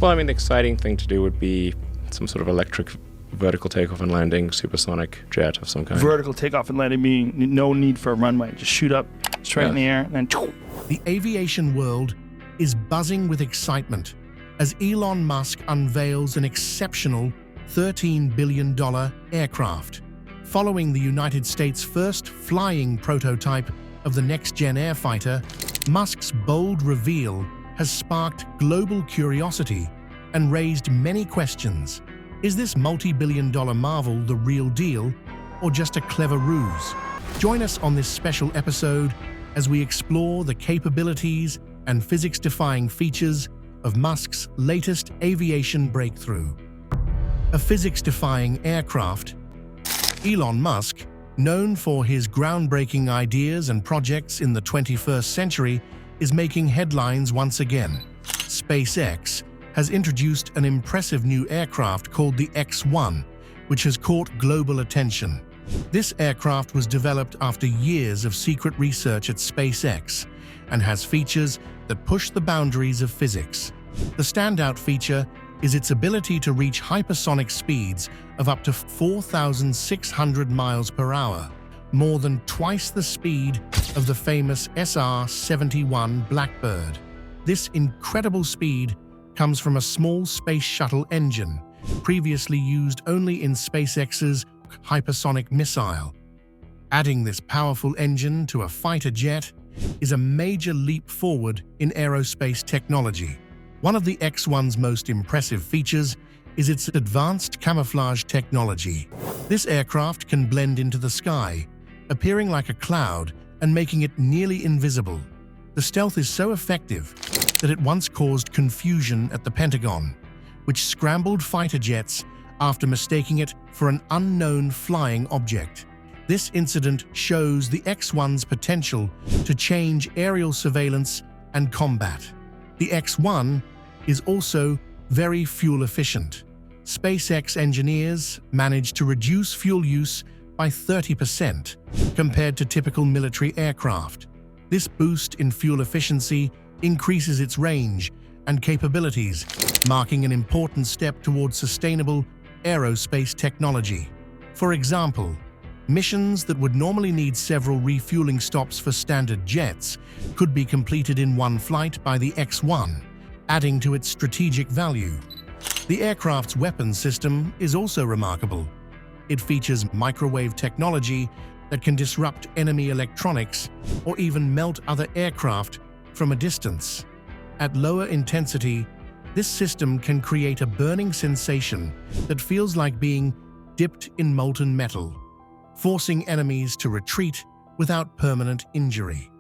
Well, I mean, the exciting thing to do would be some sort of electric vertical takeoff and landing supersonic jet of some kind. Vertical takeoff and landing, meaning no need for a runway. Just shoot up straight in the air and then... The aviation world is buzzing with excitement as Elon Musk unveils an exceptional $13 billion aircraft. Following the United States' first flying prototype of the next-gen airfighter, Musk's bold reveal has sparked global curiosity and raised many questions. Is this multi-billion-dollar marvel the real deal, or just a clever ruse? Join us on this special episode as we explore the capabilities and physics-defying features of Musk's latest aviation breakthrough. A physics-defying aircraft, Elon Musk, known for his groundbreaking ideas and projects in the 21st century, is making headlines once again. SpaceX has introduced an impressive new aircraft called the X-1, which has caught global attention. This aircraft was developed after years of secret research at SpaceX and has features that push the boundaries of physics. The standout feature is its ability to reach hypersonic speeds of up to 4,600 miles per hour, more than twice the speed of the famous SR-71 Blackbird. This incredible speed comes from a small space shuttle engine, previously used only in SpaceX's hypersonic missile. Adding this powerful engine to a fighter jet is a major leap forward in aerospace technology. One of the X-1's most impressive features is its advanced camouflage technology. This aircraft can blend into the sky, appearing like a cloud and making it nearly invisible. The stealth is so effective that it once caused confusion at the Pentagon, which scrambled fighter jets after mistaking it for an unknown flying object. This incident shows the X-1's potential to change aerial surveillance and combat. The X-1 is also very fuel efficient. SpaceX engineers managed to reduce fuel use by 30% compared to typical military aircraft. This boost in fuel efficiency increases its range and capabilities, marking an important step towards sustainable aerospace technology. For example, missions that would normally need several refueling stops for standard jets could be completed in one flight by the X-1, adding to its strategic value. The aircraft's weapons system is also remarkable. It features microwave technology that can disrupt enemy electronics or even melt other aircraft from a distance. At lower intensity, this system can create a burning sensation that feels like being dipped in molten metal, forcing enemies to retreat without permanent injury.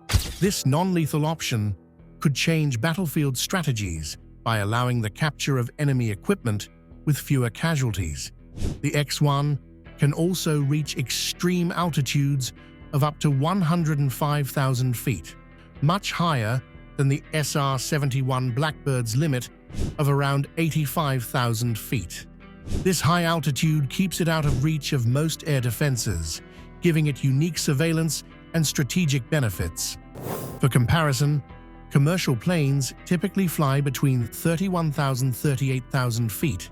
This non-lethal option could change battlefield strategies by allowing the capture of enemy equipment with fewer casualties. The X-1 can also reach extreme altitudes of up to 105,000 feet, much higher than the SR-71 Blackbird's limit of around 85,000 feet. This high altitude keeps it out of reach of most air defenses, giving it unique surveillance and strategic benefits. For comparison, commercial planes typically fly between 31,000 and 38,000 feet,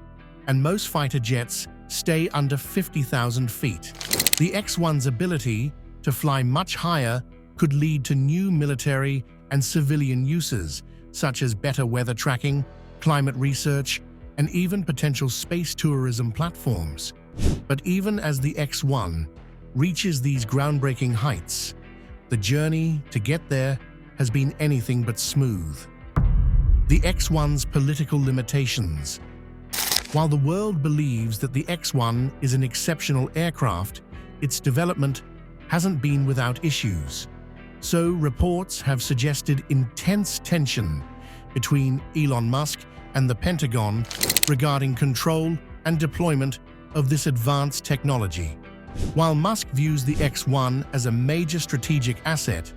and most fighter jets stay under 50,000 feet. The X-1's ability to fly much higher could lead to new military and civilian uses, such as better weather tracking, climate research, and even potential space tourism platforms. But even as the X-1 reaches these groundbreaking heights, the journey to get there has been anything but smooth. The X-1's political limitations. While the world believes that the X-1 is an exceptional aircraft, its development hasn't been without issues. So reports have suggested intense tension between Elon Musk and the Pentagon regarding control and deployment of this advanced technology. While Musk views the X-1 as a major strategic asset,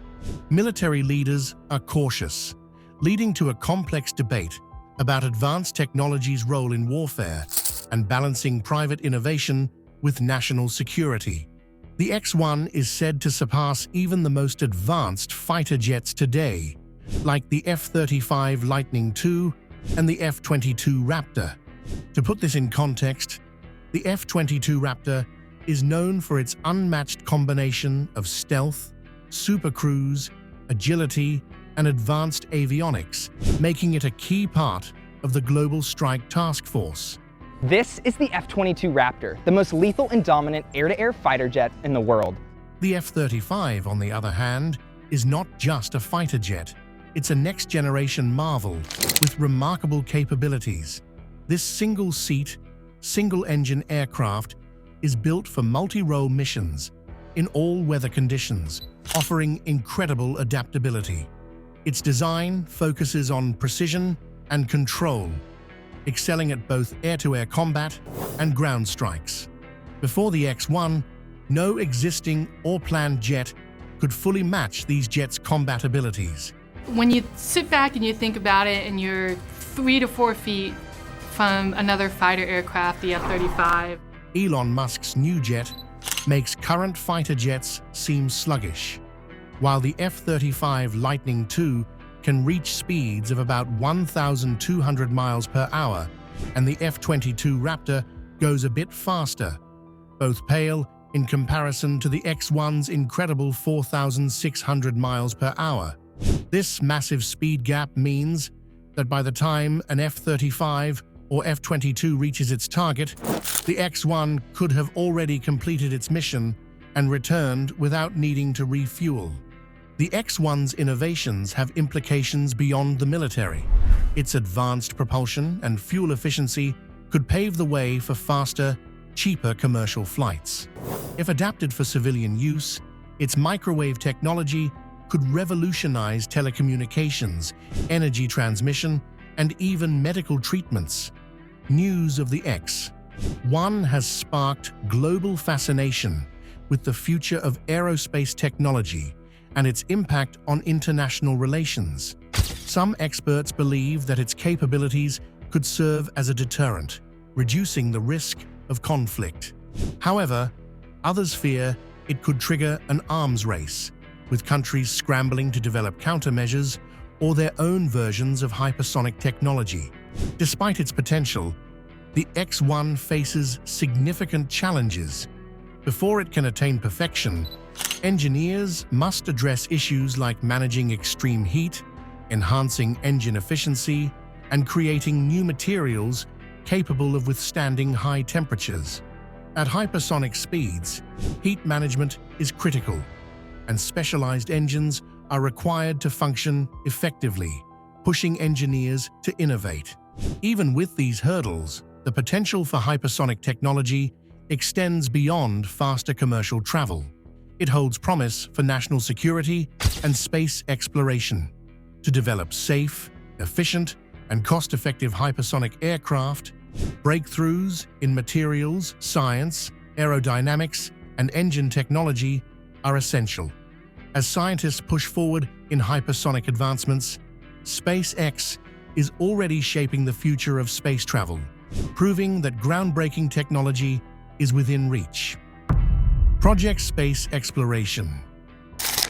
military leaders are cautious, leading to a complex debate about advanced technology's role in warfare and balancing private innovation with national security. The X-1 is said to surpass even the most advanced fighter jets today, like the F-35 Lightning II and the F-22 Raptor. To put this in context, the F-22 Raptor is known for its unmatched combination of stealth, supercruise, agility, and advanced avionics, making it a key part of the Global Strike Task Force. This is the F-22 Raptor, the most lethal and dominant air-to-air fighter jet in the world. The F-35, on the other hand, is not just a fighter jet. It's a next-generation marvel with remarkable capabilities. This single-seat, single-engine aircraft is built for multi-role missions in all weather conditions, offering incredible adaptability. Its design focuses on precision and control, excelling at both air-to-air combat and ground strikes. Before the X-1, no existing or planned jet could fully match these jets' combat abilities. When you sit back and you think about it and you're 3 to 4 feet from another fighter aircraft, the F-35. Elon Musk's new jet makes current fighter jets seem sluggish, while the F-35 Lightning II can reach speeds of about 1,200 miles per hour, and the F-22 Raptor goes a bit faster, both pale in comparison to the X-1's incredible 4,600 miles per hour. This massive speed gap means that by the time an F-35 or F-22 reaches its target, the X-1 could have already completed its mission and returned without needing to refuel. The X-1's innovations have implications beyond the military. Its advanced propulsion and fuel efficiency could pave the way for faster, cheaper commercial flights. If adapted for civilian use, its microwave technology could revolutionize telecommunications, energy transmission, and even medical treatments. News of the X-1 has sparked global fascination with the future of aerospace technology and its impact on international relations. Some experts believe that its capabilities could serve as a deterrent, reducing the risk of conflict. However, others fear it could trigger an arms race, with countries scrambling to develop countermeasures or their own versions of hypersonic technology. Despite its potential, the X-1 faces significant challenges. Before it can attain perfection, engineers must address issues like managing extreme heat, enhancing engine efficiency, and creating new materials capable of withstanding high temperatures. At hypersonic speeds, heat management is critical, and specialized engines are required to function effectively, pushing engineers to innovate. Even with these hurdles, the potential for hypersonic technology extends beyond faster commercial travel. It holds promise for national security and space exploration. To develop safe, efficient, and cost-effective hypersonic aircraft, breakthroughs in materials, science, aerodynamics, and engine technology are essential. As scientists push forward in hypersonic advancements, SpaceX is already shaping the future of space travel, proving that groundbreaking technology is within reach. Project Space Exploration.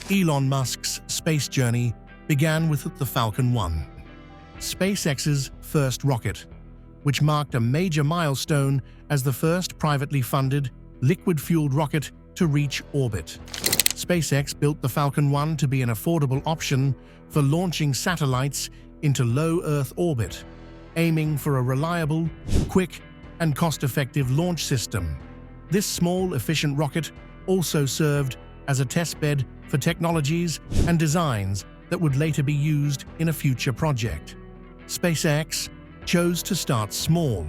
Elon Musk's space journey began with the Falcon 1, SpaceX's first rocket, which marked a major milestone as the first privately funded, liquid-fueled rocket to reach orbit. SpaceX built the Falcon 1 to be an affordable option for launching satellites into low Earth orbit, aiming for a reliable, quick, and cost-effective launch system. This small, efficient rocket also served as a testbed for technologies and designs that would later be used in a future project. SpaceX chose to start small,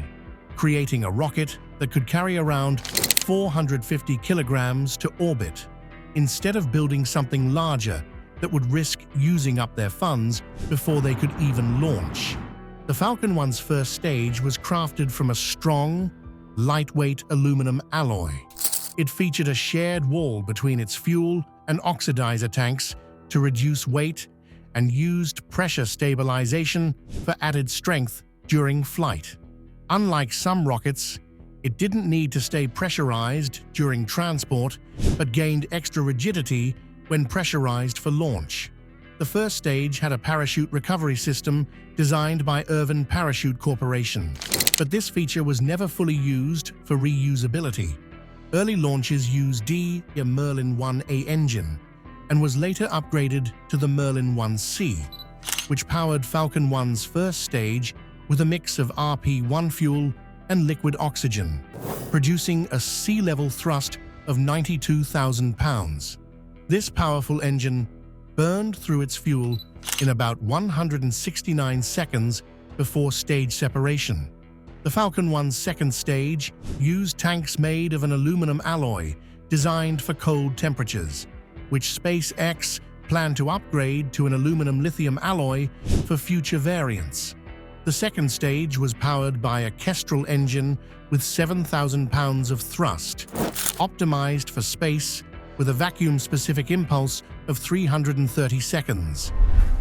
creating a rocket that could carry around 450 kilograms to orbit, instead of building something larger that would risk using up their funds before they could even launch. The Falcon 1's first stage was crafted from a strong, lightweight aluminum alloy. It featured a shared wall between its fuel and oxidizer tanks to reduce weight and used pressure stabilization for added strength during flight. Unlike some rockets, it didn't need to stay pressurized during transport, but gained extra rigidity when pressurized for launch. The first stage had a parachute recovery system designed by Irvin Parachute Corporation, but this feature was never fully used for reusability. Early launches used a Merlin 1A engine and was later upgraded to the Merlin 1C, which powered Falcon 1's first stage with a mix of RP-1 fuel and liquid oxygen, producing a sea-level thrust of 92,000 pounds. This powerful engine burned through its fuel in about 169 seconds before stage separation. The Falcon 1's second stage used tanks made of an aluminum alloy designed for cold temperatures, which SpaceX planned to upgrade to an aluminum lithium alloy for future variants. The second stage was powered by a Kestrel engine with 7,000 pounds of thrust, optimized for space with a vacuum-specific impulse of 330 seconds.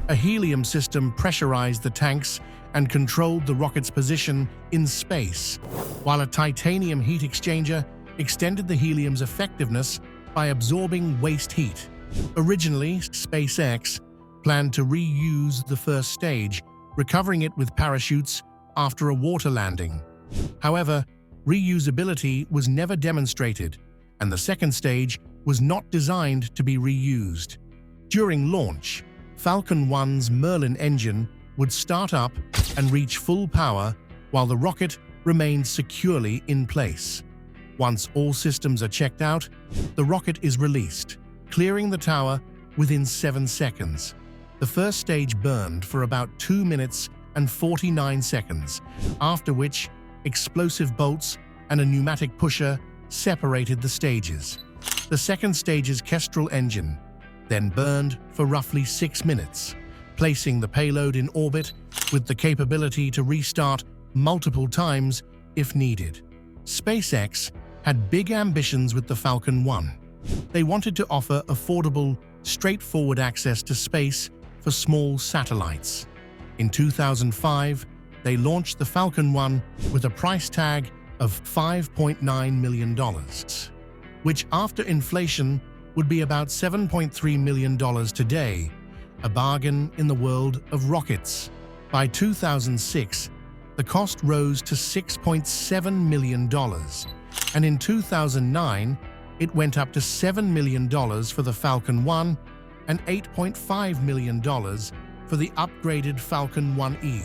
A helium system pressurized the tanks and controlled the rocket's position in space, while a titanium heat exchanger extended the helium's effectiveness by absorbing waste heat. Originally, SpaceX planned to reuse the first stage, recovering it with parachutes after a water landing. However, reusability was never demonstrated, and the second stage was not designed to be reused. During launch, Falcon 1's Merlin engine would start up and reach full power while the rocket remained securely in place. Once all systems are checked out, the rocket is released, clearing the tower within 7 seconds. The first stage burned for about 2 minutes and 49 seconds, after which explosive bolts and a pneumatic pusher separated the stages. The second stage's Kestrel engine then burned for roughly 6 minutes, placing the payload in orbit with the capability to restart multiple times if needed. SpaceX had big ambitions with the Falcon 1. They wanted to offer affordable, straightforward access to space for small satellites. In 2005, they launched the Falcon 1 with a price tag of $5.9 million, which after inflation would be about $7.3 million today, a bargain in the world of rockets. By 2006, the cost rose to $6.7 million, and in 2009, it went up to $7 million for the Falcon 1 and $8.5 million for the upgraded Falcon 1E.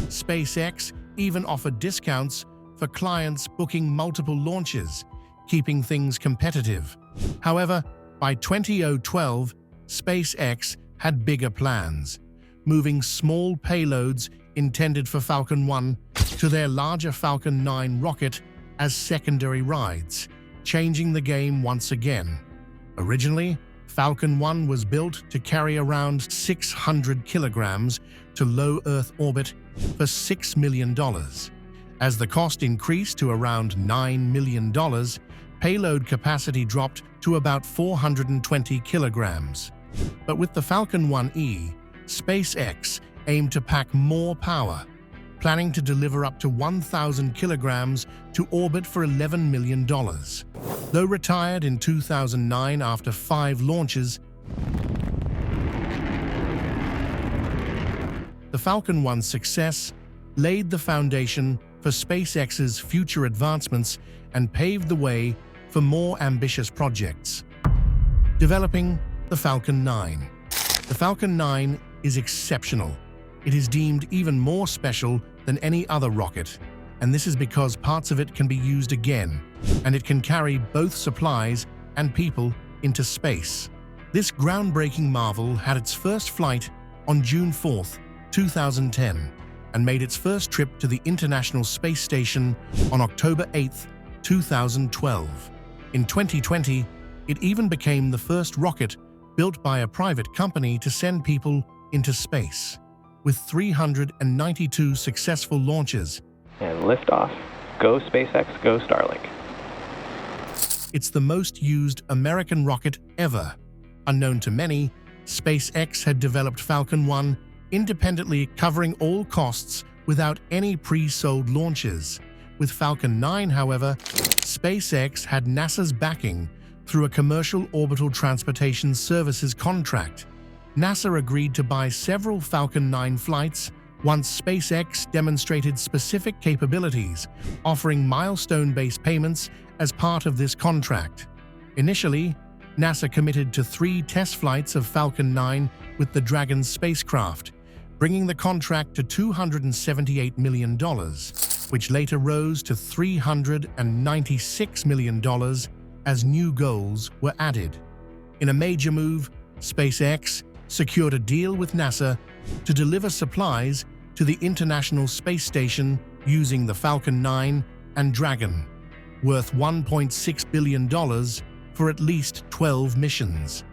SpaceX even offered discounts for clients booking multiple launches, keeping things competitive. However, by 2012, SpaceX had bigger plans, moving small payloads intended for Falcon 1 to their larger Falcon 9 rocket as secondary rides, changing the game once again. Originally, Falcon 1 was built to carry around 600 kilograms to low Earth orbit for $6 million. As the cost increased to around $9 million, payload capacity dropped to about 420 kilograms. But with the Falcon 1E, SpaceX aimed to pack more power, planning to deliver up to 1,000 kilograms to orbit for $11 million. Though retired in 2009 after 5 launches, the Falcon 1's success laid the foundation for SpaceX's future advancements and paved the way for more ambitious projects. Developing the Falcon 9. The Falcon 9 is exceptional. It is deemed even more special than any other rocket, and this is because parts of it can be used again, and it can carry both supplies and people into space. This groundbreaking marvel had its first flight on June 4, 2010, and made its first trip to the International Space Station on October 8, 2012. In 2020, it even became the first rocket built by a private company to send people into space, with 392 successful launches. And liftoff. Go SpaceX, go Starlink. It's the most used American rocket ever. Unknown to many, SpaceX had developed Falcon 1 independently, covering all costs without any pre-sold launches. With Falcon 9, however, SpaceX had NASA's backing through a commercial orbital transportation services contract, NASA agreed to buy several Falcon 9 flights once SpaceX demonstrated specific capabilities, offering milestone-based payments as part of this contract. Initially, NASA committed to 3 test flights of Falcon 9 with the Dragon spacecraft, bringing the contract to $278 million, which later rose to $396 million as new goals were added. In a major move, SpaceX secured a deal with NASA to deliver supplies to the International Space Station using the Falcon 9 and Dragon, worth $1.6 billion for at least 12 missions.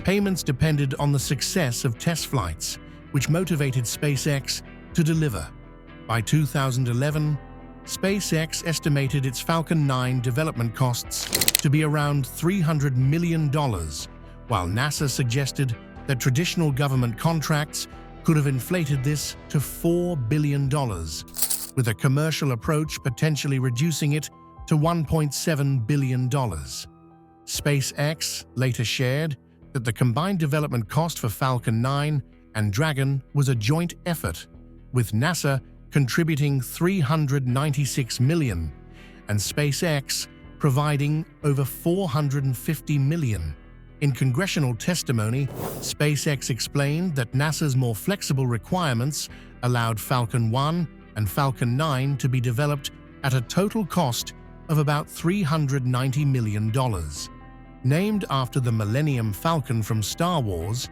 Payments depended on the success of test flights, which motivated SpaceX to deliver. By 2011, SpaceX estimated its Falcon 9 development costs to be around $300 million, while NASA suggested that traditional government contracts could have inflated this to $4 billion, with a commercial approach potentially reducing it to $1.7 billion. SpaceX later shared that the combined development cost for Falcon 9 and Dragon was a joint effort, with NASA contributing $396 million and SpaceX providing over $450 million. In congressional testimony, SpaceX explained that NASA's more flexible requirements allowed Falcon 1 and Falcon 9 to be developed at a total cost of about $390 million. Named after the Millennium Falcon from Star Wars,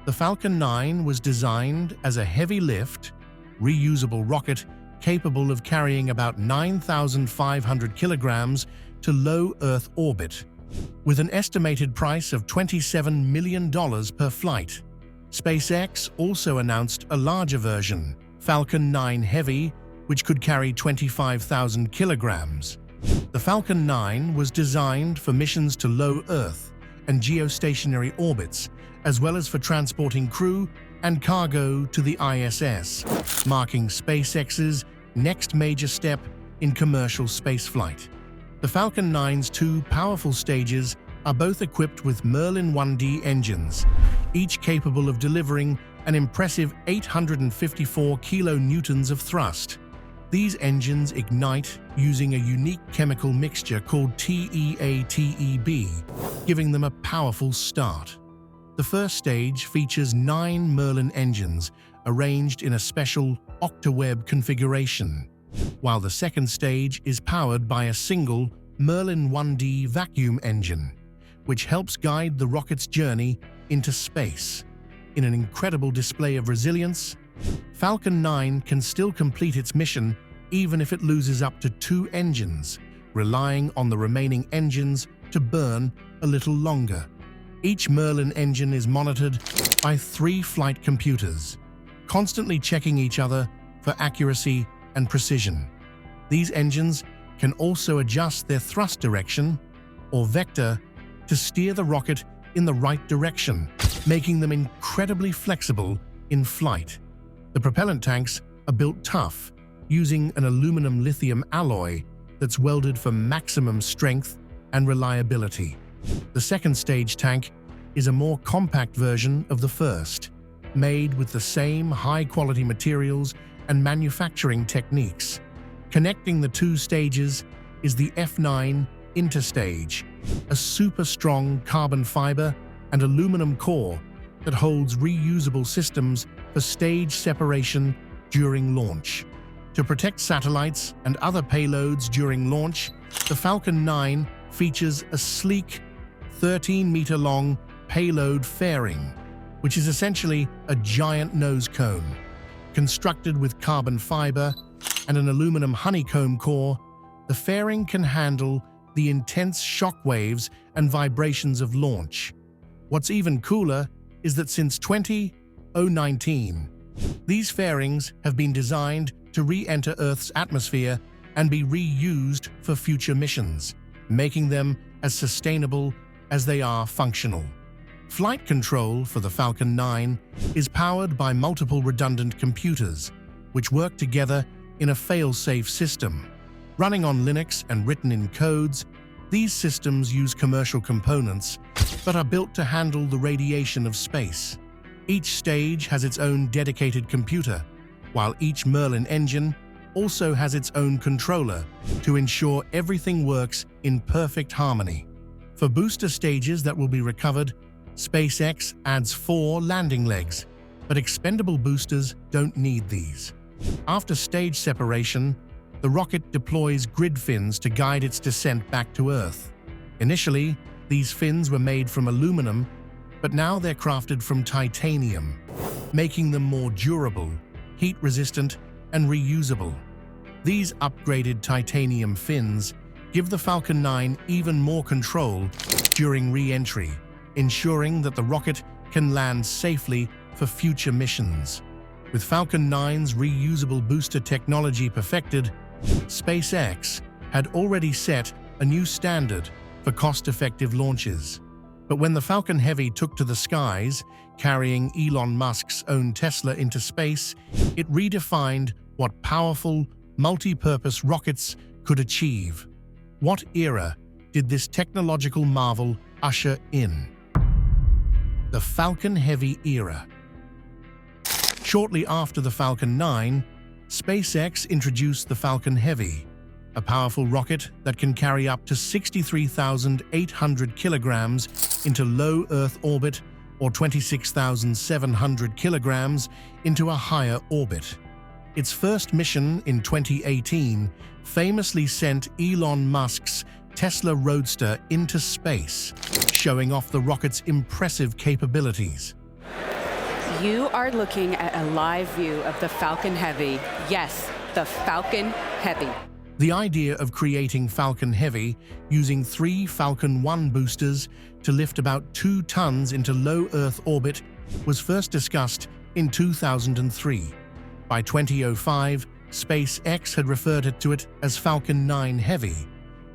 the Falcon 9 was designed as a heavy-lift, reusable rocket capable of carrying about 9,500 kilograms to low Earth orbit, with an estimated price of $27 million per flight. SpaceX also announced a larger version, Falcon 9 Heavy, which could carry 25,000 kilograms. The Falcon 9 was designed for missions to low Earth and geostationary orbits, as well as for transporting crew and cargo to the ISS, marking SpaceX's next major step in commercial spaceflight. The Falcon 9's 2 powerful stages are both equipped with Merlin 1D engines, each capable of delivering an impressive 854 kilonewtons of thrust. These engines ignite using a unique chemical mixture called TEA-TEB, giving them a powerful start. The first stage features 9 Merlin engines arranged in a special octaweb configuration, while the second stage is powered by a single Merlin 1D vacuum engine, which helps guide the rocket's journey into space. In an incredible display of resilience, Falcon 9 can still complete its mission even if it loses up to 2 engines, relying on the remaining engines to burn a little longer. Each Merlin engine is monitored by 3 flight computers, constantly checking each other for accuracy and precision. These engines can also adjust their thrust direction or vector to steer the rocket in the right direction, making them incredibly flexible in flight. The propellant tanks are built tough, using an aluminum-lithium alloy that's welded for maximum strength and reliability. The second stage tank is a more compact version of the first, made with the same high-quality materials and manufacturing techniques. Connecting the 2 stages is the F9 interstage, a super-strong carbon fiber and aluminum core that holds reusable systems for stage separation during launch. To protect satellites and other payloads during launch, the Falcon 9 features a sleek, 13-meter-long payload fairing, which is essentially a giant nose cone. Constructed with carbon fiber and an aluminum honeycomb core, the fairing can handle the intense shock waves and vibrations of launch. What's even cooler is that since 2019, these fairings have been designed to re-enter Earth's atmosphere and be reused for future missions, making them as sustainable as they are functional. Flight control for the Falcon 9 is powered by multiple redundant computers, which work together in a fail-safe system. Running on Linux and written in codes, these systems use commercial components but are built to handle the radiation of space. Each stage has its own dedicated computer, while each Merlin engine also has its own controller to ensure everything works in perfect harmony. For booster stages that will be recovered, SpaceX adds 4 landing legs, but expendable boosters don't need these. After stage separation, the rocket deploys grid fins to guide its descent back to Earth. Initially, these fins were made from aluminum, but now they're crafted from titanium, making them more durable, heat-resistant, and reusable. These upgraded titanium fins give the Falcon 9 even more control during re-entry, ensuring that the rocket can land safely for future missions. With Falcon 9's reusable booster technology perfected, SpaceX had already set a new standard for cost-effective launches. But when the Falcon Heavy took to the skies, carrying Elon Musk's own Tesla into space, it redefined what powerful, multi-purpose rockets could achieve. What era did this technological marvel usher in? The Falcon Heavy era. Shortly after the Falcon 9, SpaceX introduced the Falcon Heavy, a powerful rocket that can carry up to 63,800 kilograms into low Earth orbit or 26,700 kilograms into a higher orbit. Its first mission in 2018 famously sent Elon Musk's Tesla Roadster into space, showing off the rocket's impressive capabilities. You are looking at a live view of the Falcon Heavy. Yes, the Falcon Heavy. The idea of creating Falcon Heavy using 3 Falcon 1 boosters to lift about 2 tons into low Earth orbit was first discussed in 2003. By 2005, SpaceX had referred to it as Falcon 9 Heavy,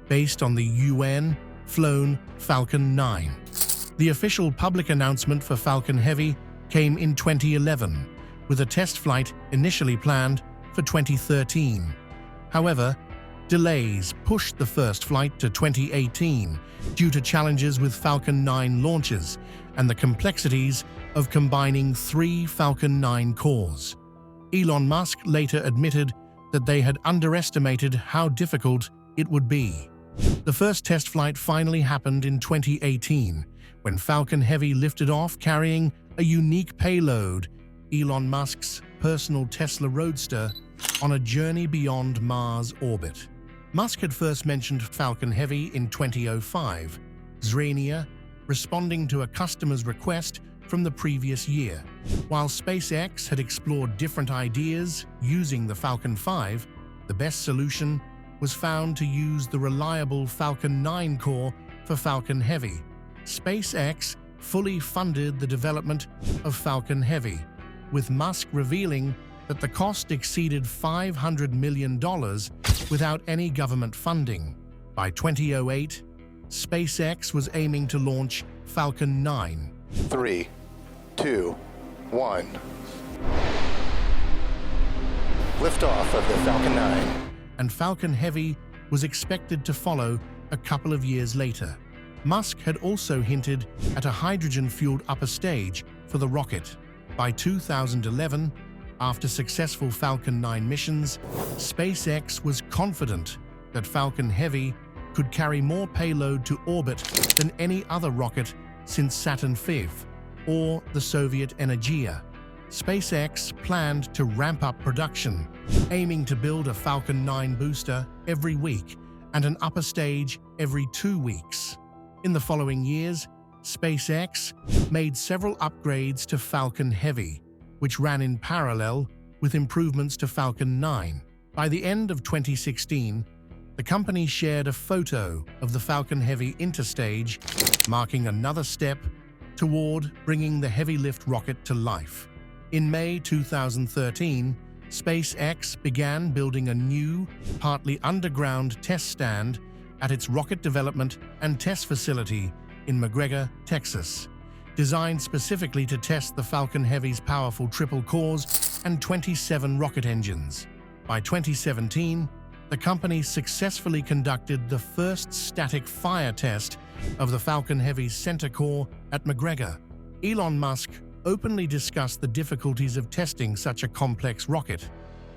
based on the UN-flown Falcon 9. The official public announcement for Falcon Heavy came in 2011, with a test flight initially planned for 2013. However, delays pushed the first flight to 2018 due to challenges with Falcon 9 launches and the complexities of combining 3 Falcon 9 cores. Elon Musk later admitted that they had underestimated how difficult it would be. The first test flight finally happened in 2018, when Falcon Heavy lifted off carrying a unique payload, Elon Musk's personal Tesla Roadster, on a journey beyond Mars orbit. Musk had first mentioned Falcon Heavy in 2005, Zrania responding to a customer's request from the previous year. While SpaceX had explored different ideas using the Falcon 5, the best solution was found to use the reliable Falcon 9 core for Falcon Heavy. SpaceX fully funded the development of Falcon Heavy, with Musk revealing that the cost exceeded $500 million without any government funding. By 2008, SpaceX was aiming to launch Falcon 9. 3, 2, 1. Liftoff of the Falcon 9. And Falcon Heavy was expected to follow a couple of years later. Musk had also hinted at a hydrogen-fueled upper stage for the rocket. By 2011, after successful Falcon 9 missions, SpaceX was confident that Falcon Heavy could carry more payload to orbit than any other rocket since Saturn V or the Soviet Energia. SpaceX planned to ramp up production, aiming to build a Falcon 9 booster every week and an upper stage every 2 weeks. In the following years, SpaceX made several upgrades to Falcon Heavy, which ran in parallel with improvements to Falcon 9. By the end of 2016, the company shared a photo of the Falcon Heavy interstage, marking another step toward bringing the heavy lift rocket to life. In May 2013, SpaceX began building a new, partly underground test stand at its rocket development and test facility in McGregor, Texas, designed specifically to test the Falcon Heavy's powerful triple cores and 27 rocket engines. By 2017, the company successfully conducted the first static fire test of the Falcon Heavy's center core at McGregor. Elon Musk openly discussed the difficulties of testing such a complex rocket,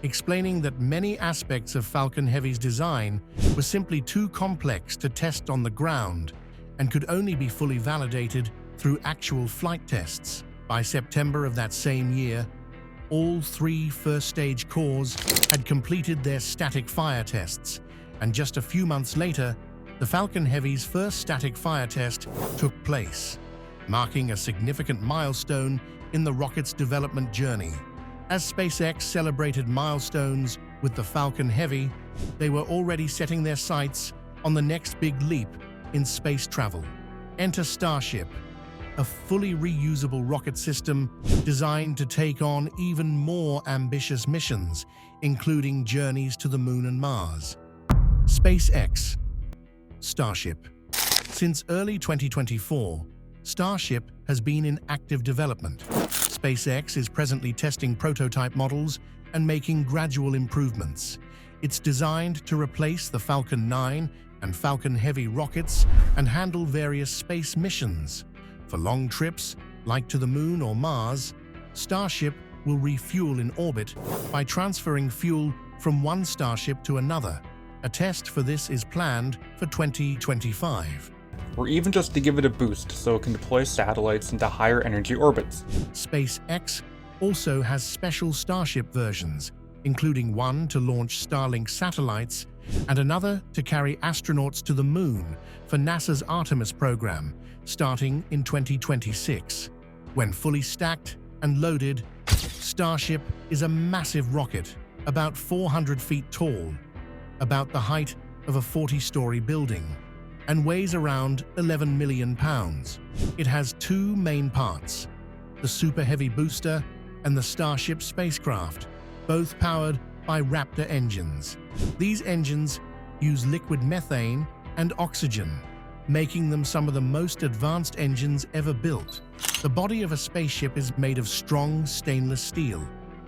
explaining that many aspects of Falcon Heavy's design were simply too complex to test on the ground and could only be fully validated through actual flight tests. By September of that same year, all 3 first-stage cores had completed their static fire tests, and just a few months later, the Falcon Heavy's first static fire test took place, marking a significant milestone in the rocket's development journey. As SpaceX celebrated milestones with the Falcon Heavy, they were already setting their sights on the next big leap in space travel. Enter Starship, a fully reusable rocket system designed to take on even more ambitious missions, including journeys to the Moon and Mars. SpaceX Starship. Since early 2024, Starship has been in active development. SpaceX is presently testing prototype models and making gradual improvements. It's designed to replace the Falcon 9 and Falcon Heavy rockets and handle various space missions. For long trips, like to the Moon or Mars, Starship will refuel in orbit by transferring fuel from one Starship to another. A test for this is planned for 2025. Or even just to give it a boost so it can deploy satellites into higher energy orbits. SpaceX also has special Starship versions, including one to launch Starlink satellites and another to carry astronauts to the Moon for NASA's Artemis program, starting in 2026. When fully stacked and loaded, Starship is a massive rocket, about 400 feet tall, about the height of a 40-story building, and weighs around 11 million pounds. It has 2 main parts, the Super Heavy booster and the Starship spacecraft, both powered by Raptor engines. These engines use liquid methane and oxygen, making them some of the most advanced engines ever built. The body of a spaceship is made of strong stainless steel,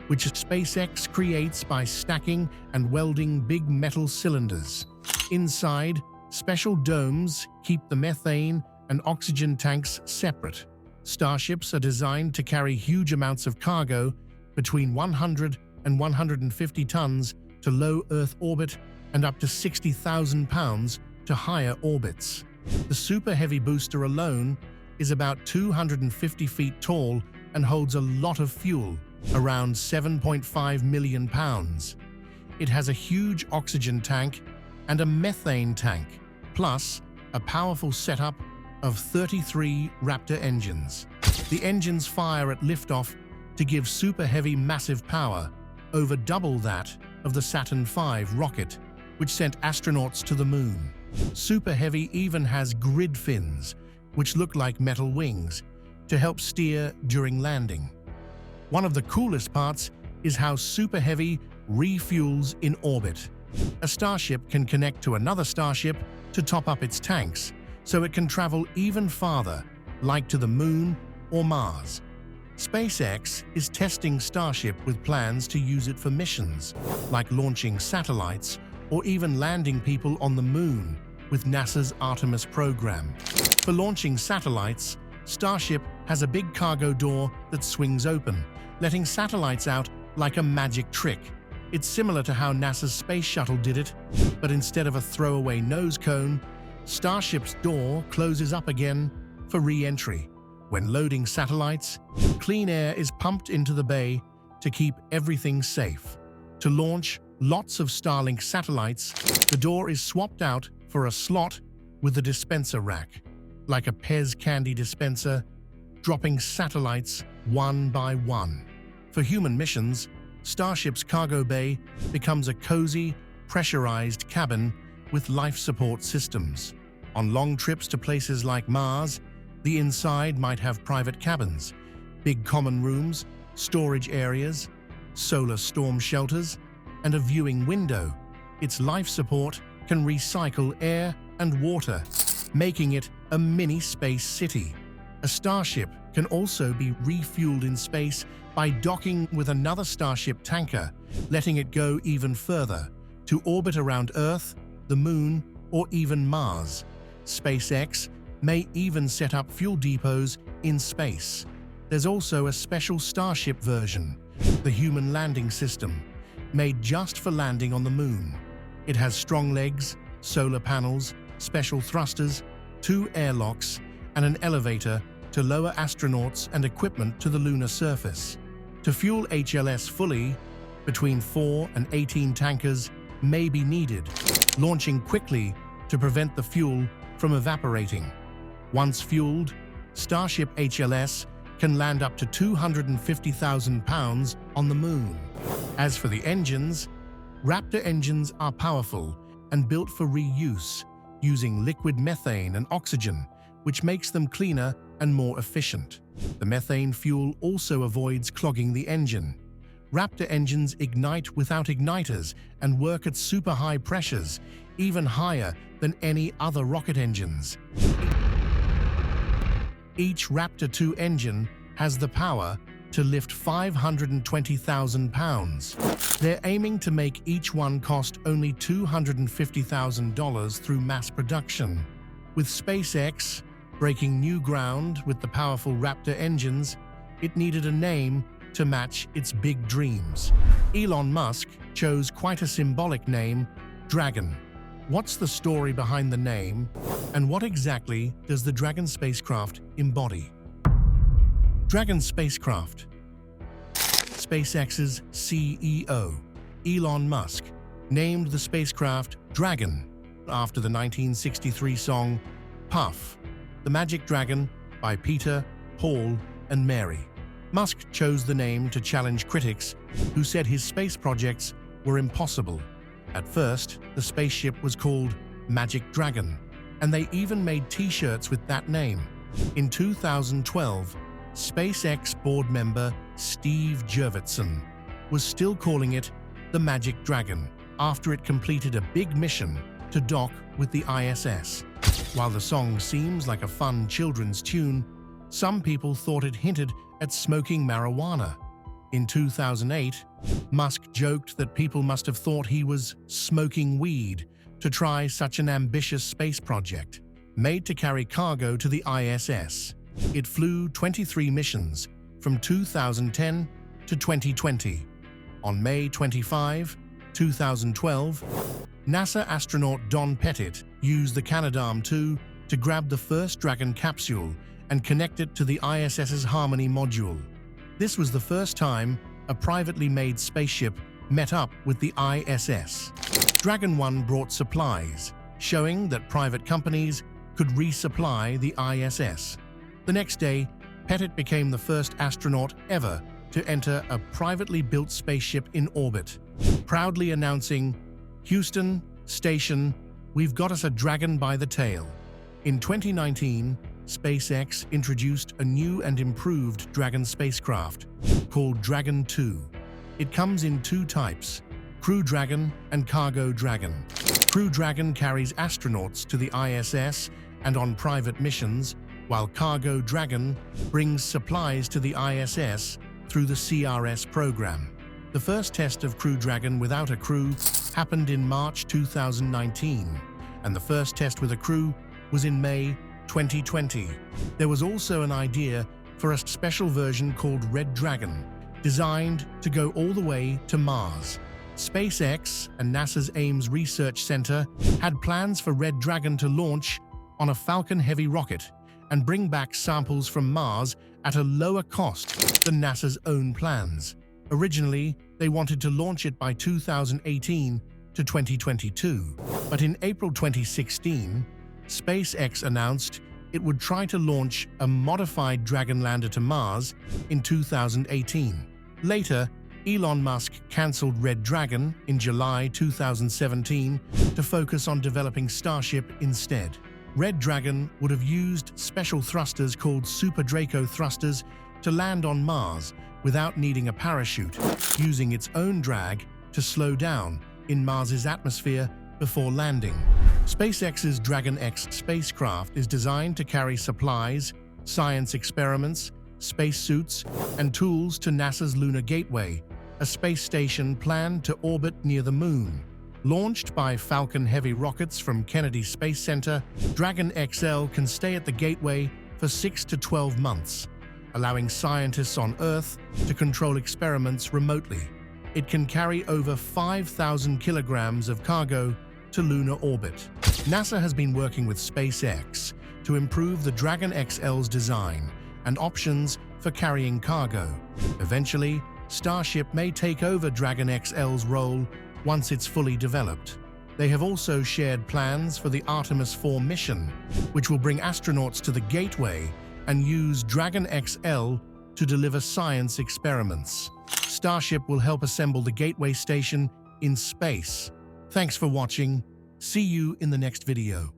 which SpaceX creates by stacking and welding big metal cylinders. Inside, special domes keep the methane and oxygen tanks separate. Starships are designed to carry huge amounts of cargo, between 100 and 150 tons to low Earth orbit and up to 60,000 pounds to higher orbits. The Super Heavy booster alone is about 250 feet tall and holds a lot of fuel, around 7.5 million pounds. It has a huge oxygen tank and a methane tank, plus a powerful setup of 33 Raptor engines. The engines fire at liftoff to give Super Heavy massive power, over double that of the Saturn V rocket, which sent astronauts to the Moon. Super Heavy even has grid fins, which look like metal wings, to help steer during landing. One of the coolest parts is how Super Heavy refuels in orbit. A Starship can connect to another Starship to top up its tanks, so it can travel even farther, like to the Moon or Mars. SpaceX is testing Starship with plans to use it for missions, like launching satellites or even landing people on the Moon with NASA's Artemis program. For launching satellites, Starship has a big cargo door that swings open, letting satellites out like a magic trick. It's similar to how NASA's Space Shuttle did it, but instead of a throwaway nose cone, Starship's door closes up again for re-entry. When loading satellites, clean air is pumped into the bay to keep everything safe. To launch lots of Starlink satellites, the door is swapped out for a slot with a dispenser rack, like a Pez candy dispenser, dropping satellites one by one. For human missions, Starship's cargo bay becomes a cozy, pressurized cabin with life support systems. On long trips to places like Mars, the inside might have private cabins, big common rooms, storage areas, solar storm shelters, and a viewing window. Its life support can recycle air and water, making it a mini space city. A Starship can also be refueled in space by docking with another Starship tanker, letting it go even further, to orbit around Earth, the Moon, or even Mars. SpaceX may even set up fuel depots in space. There's also a special Starship version, the human landing system, made just for landing on the moon. It has strong legs, solar panels, special thrusters, 2 airlocks, and an elevator to lower astronauts and equipment to the lunar surface. To fuel HLS fully, between 4 and 18 tankers may be needed, launching quickly to prevent the fuel from evaporating. Once fueled, Starship HLS can land up to 250,000 pounds on the moon. As for the engines, Raptor engines are powerful and built for reuse, using liquid methane and oxygen, which makes them cleaner and more efficient. The methane fuel also avoids clogging the engine. Raptor engines ignite without igniters and work at super high pressures, even higher than any other rocket engines. Each Raptor 2 engine has the power to lift 520,000 pounds. They're aiming to make each one cost only $250,000 through mass production. With SpaceX breaking new ground with the powerful Raptor engines, it needed a name to match its big dreams. Elon Musk chose quite a symbolic name, Dragon. What's the story behind the name, and what exactly does the Dragon spacecraft embody? Dragon spacecraft. SpaceX's CEO, Elon Musk, named the spacecraft Dragon after the 1963 song Puff, the Magic Dragon by Peter, Paul, and Mary. Musk chose the name to challenge critics who said his space projects were impossible. At first, the spaceship was called Magic Dragon, and they even made t-shirts with that name. In 2012, SpaceX board member Steve Jurvetson was still calling it the Magic Dragon after it completed a big mission to dock with the ISS. While the song seems like a fun children's tune, some people thought it hinted at smoking marijuana. In 2008, Musk joked that people must have thought he was smoking weed to try such an ambitious space project. Made to carry cargo to the ISS, it flew 23 missions from 2010 to 2020. On May 25, 2012, NASA astronaut Don Pettit used the Canadarm2 to grab the first Dragon capsule and connect it to the ISS's Harmony module. This was the first time a privately made spaceship met up with the ISS. Dragon 1 brought supplies, showing that private companies could resupply the ISS. The next day, Pettit became the first astronaut ever to enter a privately built spaceship in orbit, proudly announcing, "Houston, station, we've got us a Dragon by the tail." In 2019, SpaceX introduced a new and improved Dragon spacecraft called Dragon 2. It comes in 2 types, Crew Dragon and Cargo Dragon. Crew Dragon carries astronauts to the ISS and on private missions, while Cargo Dragon brings supplies to the ISS through the CRS program. The first test of Crew Dragon without a crew happened in March 2019, and the first test with a crew was in May 2020. There was also an idea for a special version called Red Dragon, designed to go all the way to Mars. SpaceX and NASA's Ames Research Center had plans for Red Dragon to launch on a Falcon Heavy rocket and bring back samples from Mars at a lower cost than NASA's own plans. Originally, they wanted to launch it by 2018 to 2022, but in April 2016, SpaceX announced it would try to launch a modified Dragon lander to Mars in 2018. Later, Elon Musk cancelled Red Dragon in July 2017 to focus on developing Starship instead. Red Dragon would have used special thrusters called Super Draco thrusters to land on Mars without needing a parachute, using its own drag to slow down in Mars's atmosphere before landing. SpaceX's Dragon X spacecraft is designed to carry supplies, science experiments, spacesuits, and tools to NASA's Lunar Gateway, a space station planned to orbit near the Moon. Launched by Falcon Heavy rockets from Kennedy Space Center, Dragon XL can stay at the Gateway for 6 to 12 months, allowing scientists on Earth to control experiments remotely. It can carry over 5,000 kilograms of cargo to lunar orbit. NASA has been working with SpaceX to improve the Dragon XL's design and options for carrying cargo. Eventually, Starship may take over Dragon XL's role once it's fully developed. They have also shared plans for the Artemis 4 mission, which will bring astronauts to the Gateway and use Dragon XL to deliver science experiments. Starship will help assemble the Gateway station in space. Thanks for watching. See you in the next video.